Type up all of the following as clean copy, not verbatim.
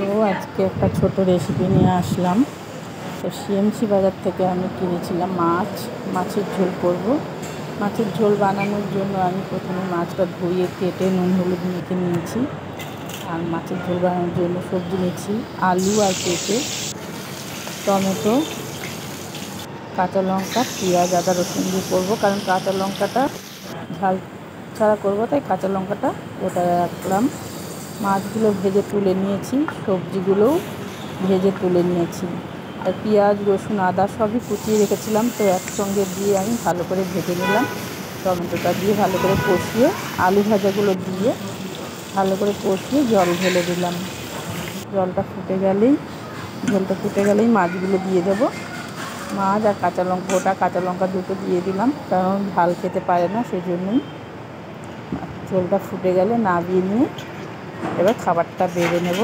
তো আজকে একটা ছোট রেসিপি নিয়ে আসলাম। তো সিএমসি বাজার থেকে আমি কিনেছিলাম মাছের ঝোল করব। মাছের ঝোল বানানোর জন্য আমি প্রথমে মাছটা ধুয়ে কেটে নুন হলুদ মেখে নিয়েছি। আর মাছের ঝোল বানানোর জন্য সবজি নিয়েছি আলু আর পেঁপে, টমেটো, কাঁচা লঙ্কা, পেঁয়াজ, আদা, রসুন দিয়ে করবো, কারণ কাঁচা লঙ্কাটা ঝাল ছাড়া করবো, তাই কাঁচা লঙ্কাটা গোটায় রাখলাম। মাছগুলো ভেজে তুলে নিয়েছি, সবজিগুলোও ভেজে তুলে নিয়েছি। আর পেঁয়াজ, রসুন, আদা সবই কুচিয়ে রেখেছিলাম, তো একসঙ্গে দিয়ে আমি ভালো করে ভেজে নিলাম। টমেটোটা দিয়ে ভালো করে কষিয়ে আলু ভাজাগুলো দিয়ে ভালো করে কষিয়ে জল ঢেলে দিলাম। ঝোলটা ফুটে গেলেই মাছগুলো দিয়ে দেবো। মাছ আর কাঁচা লঙ্কা দুটো দিয়ে দিলাম, কারণ ঝাল খেতে পারে না, সেই জন্যই। ঝোলটা ফুটে গেলে নামিয়ে নিয়ে এবার খাবারটা বেড়ে নেব।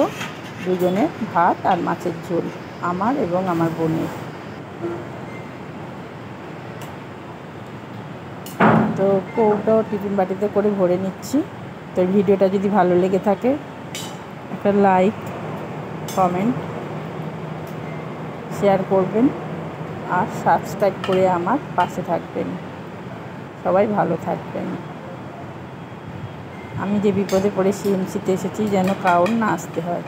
দুজনের ভাত আর মাছের ঝোল, আমার এবং আমার বোনের। তো কৌটাও টিফিন বাটিতে করে ভরে নিচ্ছি। তো ভিডিওটা যদি ভালো লেগে থাকে একটা লাইক, কমেন্ট, শেয়ার করবেন আর সাবস্ক্রাইব করে আমার পাশে থাকবেন। সবাই ভালো থাকবেন। আমি যে বিপদে পড়ে সিএমসিতে এসেছি যেন কারোর না আসতে হয়।